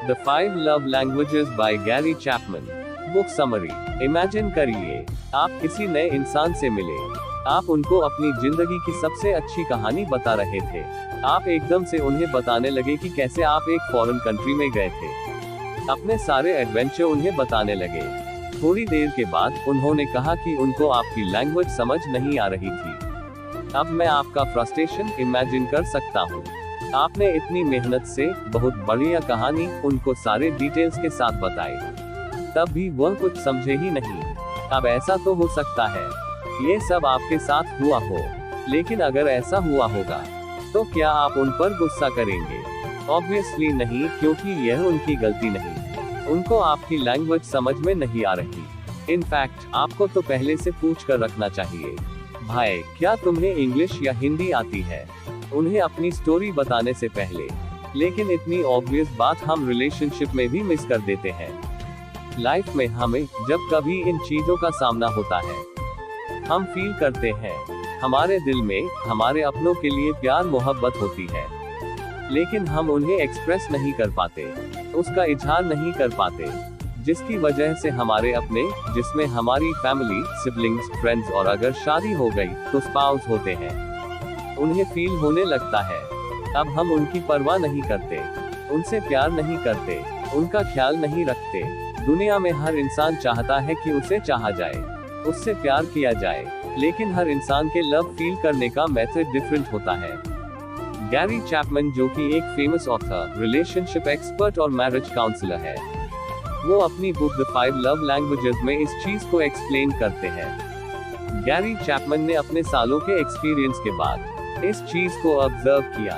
The 5 Love Languages by Gary Chapman. Book summary. Imagine करिए, आप किसी नए इंसान से मिले। आप उनको अपनी जिंदगी की सबसे अच्छी कहानी बता रहे थे। आप एकदम से उन्हें बताने लगे कि कैसे आप एक फॉरेन कंट्री में गए थे। अपने सारे एडवेंचर उन्हें बताने लगे। थोड़ी देर के बाद उन्होंने कहा कि उनको आपकी लैंग्वेज समझ नहीं आ रही थी। अब मैं आपका फ्रस्ट्रेशन इमेजिन कर सकता हूँ। आपने इतनी मेहनत से बहुत बढ़िया कहानी उनको सारे डिटेल्स के साथ बताई, तब भी वह कुछ समझे ही नहीं। अब ऐसा तो हो सकता है ये सब आपके साथ हुआ हो, लेकिन अगर ऐसा हुआ होगा तो क्या आप उन पर गुस्सा करेंगे? ऑब्वियसली नहीं, क्योंकि यह उनकी गलती नहीं। उनको आपकी लैंग्वेज समझ में नहीं आ रही। इनफैक्ट आपको तो पहले से पूछ कर रखना चाहिए, भाई क्या तुम्हें इंग्लिश या हिंदी आती है, उन्हें अपनी स्टोरी बताने से पहले। लेकिन इतनी ऑब्वियस बात हम रिलेशनशिप में भी मिस कर देते हैं। लाइफ में हमें जब कभी इन चीजों का सामना होता है, हम फील करते हैं हमारे दिल में हमारे अपनों के लिए प्यार मोहब्बत होती है, लेकिन हम उन्हें एक्सप्रेस नहीं कर पाते, उसका इजहार नहीं कर पाते, जिसकी वजह से हमारे अपने, जिसमें हमारी फैमिली, सिबलिंग्स, फ्रेंड्स और अगर शादी हो गई तो स्पाउस होते हैं, उन्हें फील होने लगता है। अब हम उनकी परवाह नहीं करते, उनसे प्यार नहीं करते, उनका ख्याल नहीं रखते। दुनिया में हर इंसान चाहता है कि उसे चाहा जाए, उससे प्यार किया जाए, लेकिन हर इंसान के लव फील करने का मेथड डिफरेंट होता है। गैरी चैपमैन, जो कि एक फेमस ऑथर, रिलेशनशिप एक्सपर्ट और मैरिज काउंसलर है, वो अपनी बुक द 5 लव लैंग्वेजेस में इस चीज को एक्सप्लेन करते हैं। गैरी चैपमैन ने अपने सालों के एक्सपीरियंस के बाद इस चीज को ऑब्जर्व किया।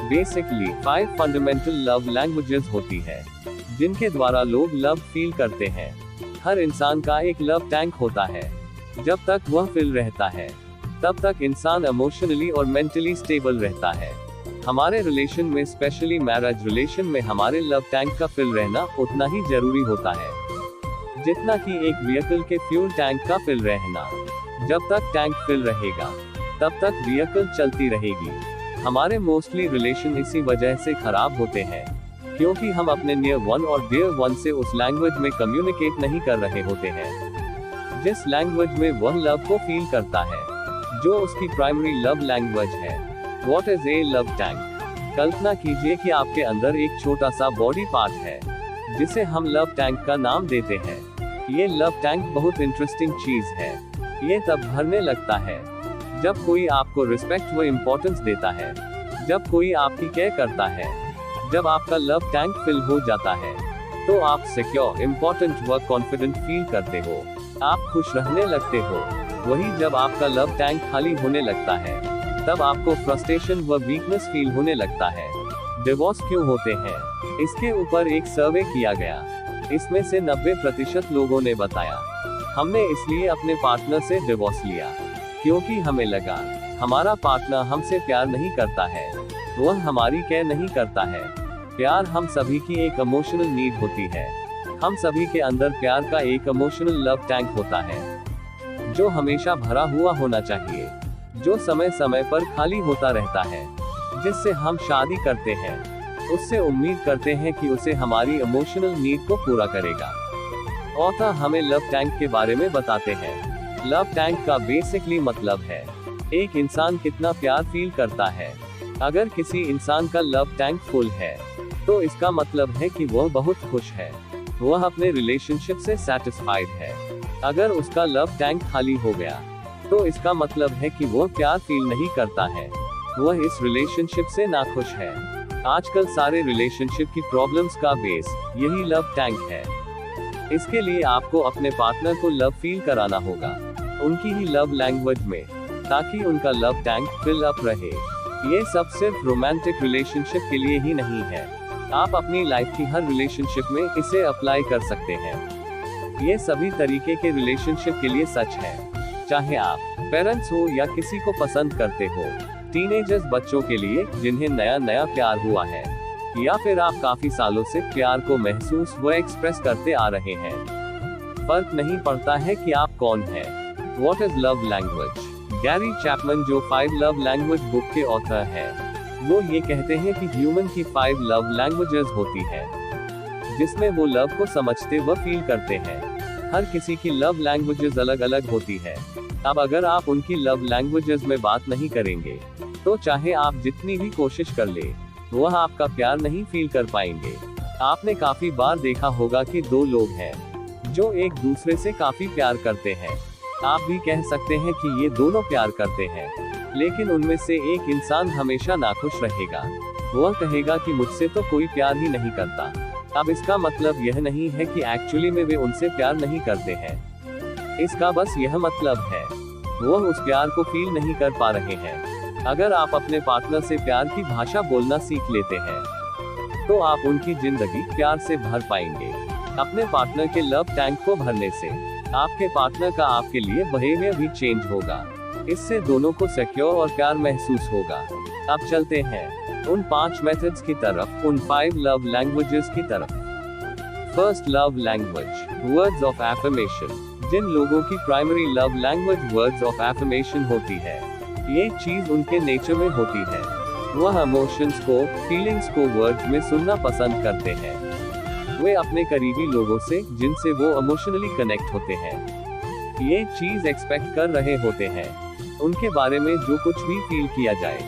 बेसिकली 5 फंडामेंटल लव लैंग्वेजेस होती है, जिनके द्वारा लोग लव फील करते हैं। हर इंसान का एक लव टैंक होता है। जब तक वह फिल रहता है, तब तक इंसान इमोशनली और मेंटली स्टेबल रहता है। हमारे रिलेशन में, स्पेशली मैरिज रिलेशन में, हमारे लव टैंक का फिल रहना उतना ही जरूरी होता है जितना कि एक व्हीकल के फ्यूल टैंक का फिल रहना। जब तक टैंक फिल रहेगा, तब तक व्हीकल चलती रहेगी। हमारे मोस्टली रिलेशन इसी वजह से खराब होते हैं, क्योंकि हम अपने नियर वन और डियर वन से उस लैंग्वेज में कम्युनिकेट नहीं कर रहे होते हैं, जिस लैंग्वेज में वह लव को फील करता है, जो उसकी प्राइमरी लव लैंग्वेज है। What is a love tank? कल्पना कीजिए कि आपके अंदर एक छोटा सा बॉडी पार्ट है, जिसे हम लव टैंक का नाम देते हैं। ये लव टैंक बहुत इंटरेस्टिंग चीज है। ये तब भरने लगता है जब कोई आपको रिस्पेक्ट व इम्पोर्टेंस देता है, जब कोई आपकी केयर करता है। जब आपका लव टैंक फिल हो जाता है, तो आप सिक्योर, इम्पोर्टेंट व कॉन्फिडेंट फील करते हो। आप खुश रहने लगते हो। वही जब आपका लव टैंक खाली होने लगता है, तब आपको फ्रस्ट्रेशन व वीकनेस फील होने लगता है। डिवोर्स क्यों होते हैं? इसके ऊपर एक सर्वे किया गया। इसमें से 90% लोगों ने बताया, हमने इसलिए अपने पार्टनर से डिवोर्स लिया क्योंकि हमें लगा हमारा पार्टनर हमसे प्यार नहीं करता है, वह हमारी केयर नहीं करता है। प्यार हम सभी की एक इमोशनल नीड होती है। हम सभी के अंदर प्यार का एक इमोशनल लव टैंक होता है, जो हमेशा भरा हुआ होना चाहिए, जो समय समय पर खाली होता रहता है। जिससे हम शादी करते हैं, उससे उम्मीद करते हैं कि उसे हमारी इमोशनल नीड को पूरा करेगा। ऑथर हमें लव टैंक के बारे में बताते हैं। लव टैंक का बेसिकली मतलब है एक इंसान कितना प्यार फील करता है। अगर किसी इंसान का लव टैंक फुल है, तो इसका मतलब है कि वह बहुत खुश है, वह अपने रिलेशनशिप से सैटिस्फाइड है। अगर उसका लव टैंक खाली हो गया, तो इसका मतलब है कि वह प्यार फील नहीं करता है, वह इस रिलेशनशिप से नाखुश है। आजकल सारे रिलेशनशिप की प्रॉब्लम्स का बेस यही लव टैंक है। इसके लिए आपको अपने पार्टनर को लव फील कराना होगा, उनकी ही लव लैंग्वेज में, ताकि उनका लव टैंक फिल अप रहे। ये सब सिर्फ रोमांटिक रिलेशनशिप के लिए ही नहीं है। आप अपनी लाइफ की हर रिलेशनशिप में इसे अप्लाई कर सकते हैं। ये सभी तरीके के रिलेशनशिप के लिए सच है, चाहे आप पेरेंट्स हो या किसी को पसंद करते हो, टीनेजर्स बच्चों के लिए जिन्हें नया नया प्यार हुआ है, या फिर आप काफी सालों से प्यार को महसूस व एक्सप्रेस करते आ रहे हैं। फर्क नहीं पड़ता है कि आप कौन हैं। What is love language? Gary Chapman, जो 5 लव लैंग्वेज बुक के ऑथर हैं, वो ये कहते हैं कि ह्यूमन की 5 लव लैंग्वेजेस होती है। जिसमें वो लव को समझते व फील करते हैं। हर किसी की लव लैंग्वेजेस अलग अलग होती है। अब अगर आप उनकी लव लैंग्वेजेस में बात नहीं करेंगे, तो चाहे आप जितनी भी कोशिश कर ले, वह आपका प्यार नहीं फील कर पाएंगे। आपने काफी बार देखा होगा कि दो लोग हैं जो एक दूसरे से काफी प्यार करते हैं। आप भी कह सकते हैं कि ये दोनों प्यार करते हैं, लेकिन उनमें से एक इंसान हमेशा नाखुश रहेगा। वह कहेगा कि मुझसे तो कोई प्यार ही नहीं करता। अब इसका मतलब यह नहीं है कि एक्चुअली में वे उनसे प्यार नहीं करते हैं। इसका बस यह मतलब है, वह उस प्यार को फील नहीं कर पा रहे हैं। अगर आप अपने पार्टनर से प्यार की भाषा बोलना सीख लेते हैं, तो आप उनकी जिंदगी प्यार से भर पाएंगे। अपने पार्टनर के लव टैंक को भरने से आपके पार्टनर का आपके लिए बिहेवियर भी चेंज होगा। इससे दोनों को सिक्योर और प्यार महसूस होगा। अब चलते हैं उन 5 मेथड्स की तरफ, उन 5 लव लैंग्वेजेस की तरफ। First love language, words of affirmation. जिन लोगों की primary love language words of affirmation होती है, ये चीज उनके नेचर में होती है। वह इमोशंस को, फीलिंग्स को वर्ड्स में सुनना पसंद करते हैं। वे अपने करीबी लोगों से, जिनसे वो इमोशनली कनेक्ट होते हैं, ये चीज एक्सपेक्ट कर रहे होते हैं। उनके बारे में जो कुछ भी फील किया जाए,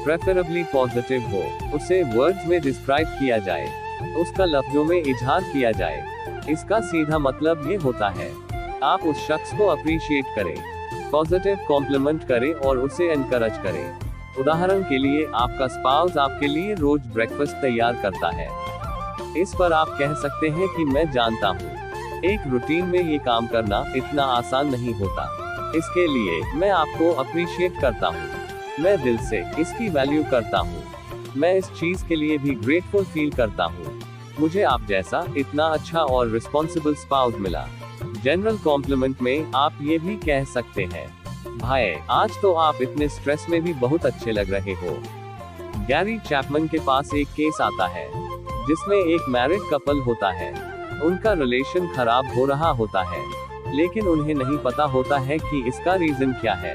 प्रेफरेबली पॉजिटिव हो, उसे वर्ड्स में डिस्क्राइब किया जाए, उसका लफ्जों में इजहार किया जाए। इसका सीधा मतलब ये होता है, आप उस शख्स को अप्रिशिएट करें, पॉजिटिव कॉम्प्लीमेंट करें और उसे एनकरेज करें। उदाहरण के लिए, आपका स्पाउस आपके लिए रोज ब्रेकफास्ट तैयार करता है। इस पर आप कह सकते हैं कि मैं जानता हूँ, एक रूटीन में ये काम करना इतना आसान नहीं होता। इसके लिए मैं आपको अप्रिशिएट करता हूँ। मैं दिल से इसकी वैल्यू करता हूँ। मैं इस चीज के लिए भी ग्रेटफुल फील करता हूँ। मुझे आप जैसा इतना अच्छा और रिस्पॉन्सिबल स्पाउस मिला। जनरल कॉम्प्लीमेंट में आप ये भी कह सकते हैं, भाई आज तो आप इतने स्ट्रेस में भी बहुत अच्छे लग रहे हो। गैरी चैपमैन के पास एक केस आता है जिसमें एक मैरिड कपल होता है। उनका रिलेशन खराब हो रहा होता है, लेकिन उन्हें नहीं पता होता है कि इसका रीजन क्या है।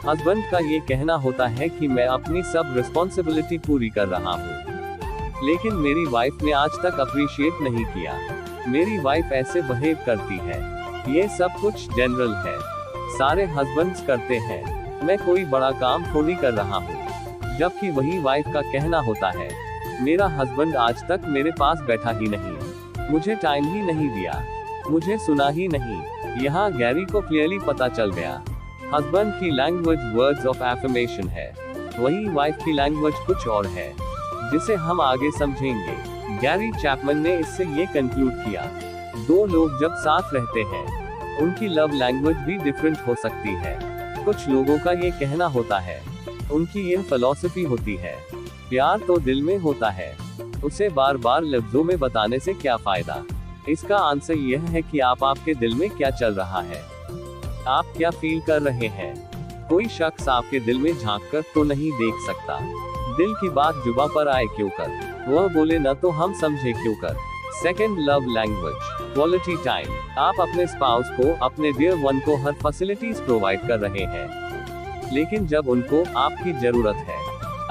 हस्बैंड का ये कहना होता है कि मैं अपनी सब रिस्पॉन्सिबिलिटी पूरी कर रहा हूँ, लेकिन मेरी वाइफ ने आज तक अप्रिशिएट नहीं किया। मेरी वाइफ ऐसे बिहेव करती है। ये सब कुछ जनरल है, सारे हस्बैंड्स करते हैं। मैं कोई बड़ा काम थोड़ी कर रहा हूँ। जबकि वही वाइफ का कहना होता है, मेरा हस्बैंड आज तक मेरे पास बैठा ही नहीं, मुझे टाइम ही नहीं दिया, मुझे सुना ही नहीं। यहाँ गैरी को क्लियरली पता चल गया, हस्बैंड की लैंग्वेज वर्ड्स ऑफ एफर्मेशन है, वही वाइफ की लैंग्वेज कुछ और है, जिसे हम आगे समझेंगे। गैरी चैपमैन ने इससे ये कंक्लूड किया, दो लोग जब साथ रहते हैं, उनकी लव लैंग्वेज भी डिफरेंट हो सकती है। कुछ लोगों का ये कहना होता है, उनकी ये फिलॉसफी होती है, प्यार तो दिल में होता है, उसे बार बार लफ्जों में बताने से क्या फायदा। इसका आंसर यह है कि आपके दिल में क्या चल रहा है, आप क्या फील कर रहे हैं। कोई शख्स आपके दिल में झांक कर तो नहीं देख सकता। दिल की बात जुबां पर आए क्यों कर, वह बोले न तो हम समझे क्यों कर। Second love language, quality time. आप अपने स्पाउस को, अपने डियर वन को हर फैसिलिटीज प्रोवाइड कर रहे हैं, लेकिन जब उनको आपकी जरूरत है,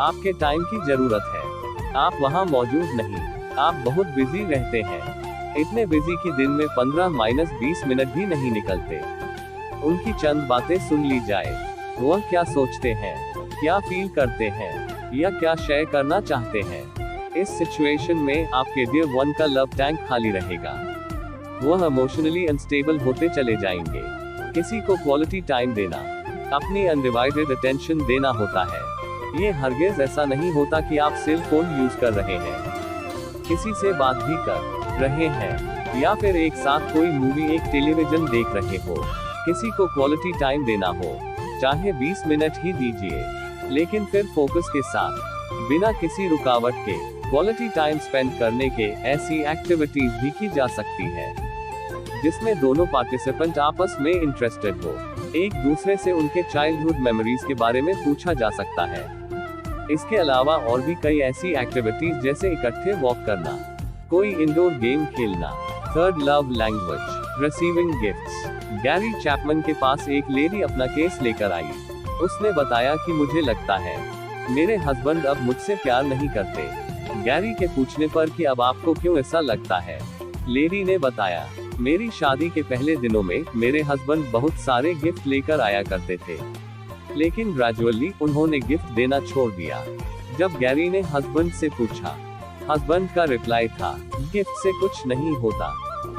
आपके टाइम की जरूरत है, आप वहां मौजूद नहीं। आप बहुत बिजी रहते हैं, इतने बिजी कि दिन में 15-20 मिनट भी नहीं निकलते। उनकी चंद बातें सुन ली जाए, वह क्या सोचते हैं, क्या फील करते हैं, या क्या शेयर करना चाहते हैं। इस सिचुएशन में आपके डियर वन का लव टैंक खाली रहेगा। वह इमोशनली अनस्टेबल होते चले जाएंगे। किसी को क्वालिटी टाइम देना, अपनी अनडिवाइडेड अटेंशन देना होता है। ये हरगिज ऐसा नहीं होता कि आप सेल फोन यूज कर रहे हैं, किसी से बात भी कर रहे हैं, या फिर एक साथ कोई मूवी, एक टेलीविजन देख रहे हो। किसी को क्वालिटी टाइम देना हो, चाहे 20 मिनट ही दीजिए, लेकिन फिर फोकस के साथ, बिना किसी रुकावट के। क्वालिटी टाइम स्पेंड करने के ऐसी एक्टिविटीज भी की जा सकती है जिसमें दोनों पार्टिसिपेंट आपस में इंटरेस्टेड हो। एक दूसरे से उनके चाइल्डहुड मेमोरीज के बारे में पूछा जा सकता है। इसके अलावा और भी कई ऐसी एक्टिविटीज जैसे इकट्ठे वॉक करना, कोई इंडोर गेम खेलना। Third love language, receiving gifts. Gary Chapman के पास एक लेडी अपना केस लेकर आई। उसने बताया कि मुझे लगता है मेरे हस्बैंड अब मुझसे प्यार नहीं करते। गैरी के पूछने पर कि अब आपको क्यों ऐसा लगता है, लेडी ने बताया, मेरी शादी के पहले दिनों में मेरे हस्बैंड बहुत सारे गिफ्ट लेकर आया करते थे, लेकिन ग्रेजुअली उन्होंने गिफ्ट देना छोड़ दिया। जब गैरी ने हस्बैंड से पूछा, हस्बैंड का रिप्लाई था, गिफ्ट से कुछ नहीं होता,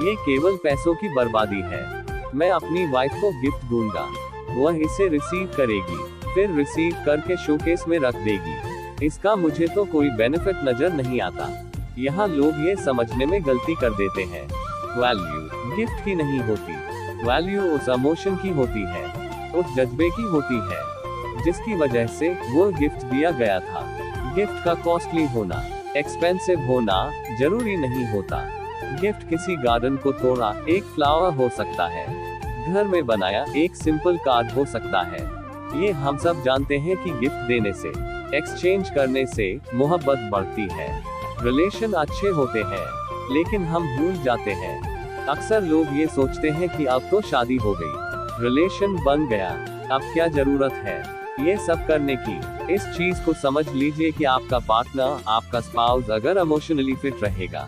ये केवल पैसों की बर्बादी है। मैं अपनी वाइफ को गिफ्ट दूंगा, वह इसे रिसीव करेगी, फिर रिसीव करके शोकेस में रख देगी। इसका मुझे तो कोई बेनिफिट नजर नहीं आता। यहाँ लोग ये समझने में गलती कर देते हैं, वैल्यू गिफ्ट की नहीं होती, वैल्यू उस इमोशन की होती है, उस जज्बे की होती है, जिसकी वजह से वो गिफ्ट दिया गया था। गिफ्ट का कॉस्टली होना, एक्सपेंसिव होना जरूरी नहीं होता। गिफ्ट किसी गार्डन को तोड़ा एक फ्लावर हो सकता है, घर में बनाया एक सिंपल कार्ड हो सकता है। ये हम सब जानते हैं कि गिफ्ट देने से, एक्सचेंज करने से मोहब्बत बढ़ती है, रिलेशन अच्छे होते हैं, लेकिन हम भूल जाते हैं। अक्सर लोग ये सोचते हैं कि अब तो शादी हो गई, रिलेशन बन गया, अब क्या जरूरत है ये सब करने की। इस चीज को समझ लीजिए कि आपका पार्टनर, आपका स्पाउस अगर इमोशनली फिट रहेगा,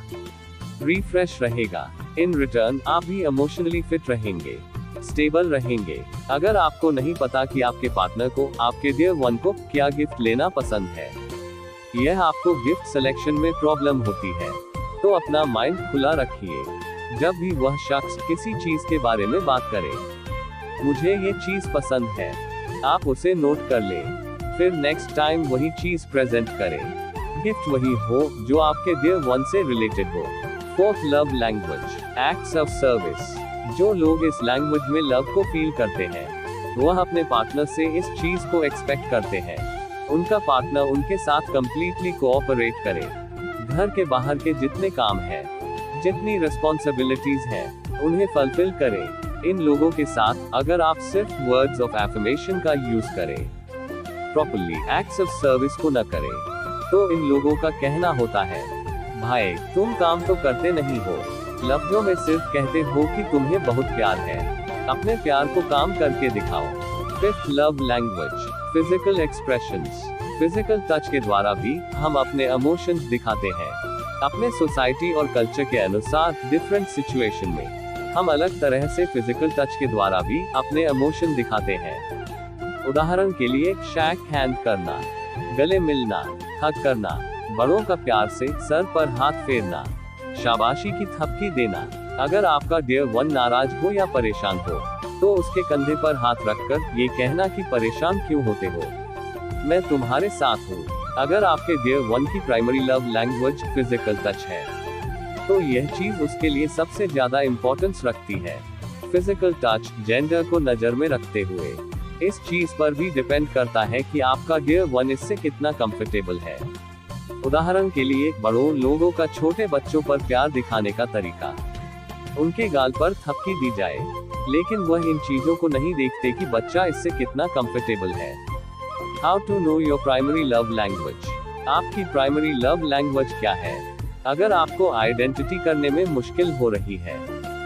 रिफ्रेश रहेगा, इन रिटर्न आप भी इमोशनली फिट रहेंगे, स्टेबल रहेंगे। अगर आपको नहीं पता कि आपके पार्टनर को, आपके डियर वन को क्या गिफ्ट लेना पसंद है, यह आपको गिफ्ट सिलेक्शन में प्रॉब्लम होती है, तो अपना माइंड खुला रखिए। जब भी वह शख्स किसी चीज के बारे में बात करे, मुझे ये चीज पसंद है, आप उसे नोट कर ले, फिर नेक्स्ट टाइम वही चीज प्रेजेंट करें। गिफ्ट वही हो जो आपके डियर वन से रिलेटेड हो। Fourth, love language, acts of service. जो लोग इस लैंग्वेज में लव को फील करते हैं, वह अपने पार्टनर से इस चीज को एक्सपेक्ट करते हैं, उनका पार्टनर उनके साथ कंप्लीटली कोऑपरेट करे। घर के बाहर के जितने काम हैं, जितनी रिस्पॉन्सिबिलिटीज हैं, उन्हें फुलफिल करे। इन लोगों के साथ अगर आप सिर्फ वर्ड्स ऑफ एफर्मेशन का यूज करें, प्रॉपर्ली एक्ट्स ऑफ सर्विस को न करें, तो इन लोगों का कहना होता है, भाई तुम काम तो करते नहीं हो, लफ्जों में सिर्फ कहते हो कि तुम्हें बहुत प्यार है, अपने प्यार को काम करके दिखाओ। Fifth, love language, physical expressions. Physical touch के द्वारा भी हम अपने इमोशंस दिखाते हैं। अपने सोसाइटी और कल्चर के अनुसार डिफरेंट सिचुएशन में हम अलग तरह से फिजिकल टच के द्वारा भी अपने इमोशन दिखाते हैं। उदाहरण के लिए शेक हैंड करना, गले मिलना, हग करना, बड़ों का प्यार से सर पर हाथ फेरना, शाबाशी की थपकी देना। अगर आपका डियर वन नाराज हो या परेशान हो, तो उसके कंधे पर हाथ रखकर ये कहना कि परेशान क्यों होते हो, मैं तुम्हारे साथ हूँ। अगर आपके डियर वन की primary love language physical touch है, तो यह चीज उसके लिए सबसे ज्यादा इम्पोर्टेंस रखती है। फिजिकल टच जेंडर को नजर में रखते हुए इस चीज पर भी डिपेंड करता है कि आपका डियर वन इससे कितना कंफर्टेबल है। उदाहरण के लिए, बड़ों लोगों का छोटे बच्चों पर प्यार दिखाने का तरीका, उनके गाल पर थपकी दी जाए, लेकिन वह इन चीजों को नहीं देखते कि बच्चा इससे कितना कंफर्टेबल है। How to know your primary love language. आपकी प्राइमरी लव लैंग्वेज क्या है? अगर आपको आइडेंटिटी करने में मुश्किल हो रही है,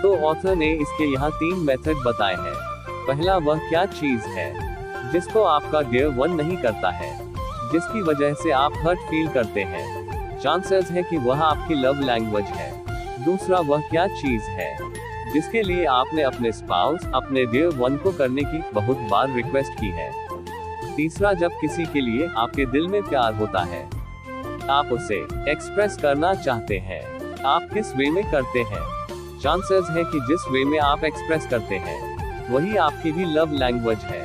तो ऑथर ने इसके यहाँ 3 मेथड बताए हैं। पहला, वह क्या चीज है जिसको आपका डियर वन नहीं करता है, जिसकी वजह से आप हर्ट फील करते हैं, चांसेस है कि वह आपकी लव लैंग्वेज है। दूसरा, वह क्या चीज है जिसके लिए आपने अपने स्पाउस, अपने डियर वन को करने की बहुत बार रिक्वेस्ट की है। तीसरा, जब किसी के लिए आपके दिल में प्यार होता है, आप उसे एक्सप्रेस करना चाहते हैं, आप किस वे में करते हैं। चांसेस है कि जिस वे में आप एक्सप्रेस करते हैं, वही आपकी भी लव लैंग्वेज है।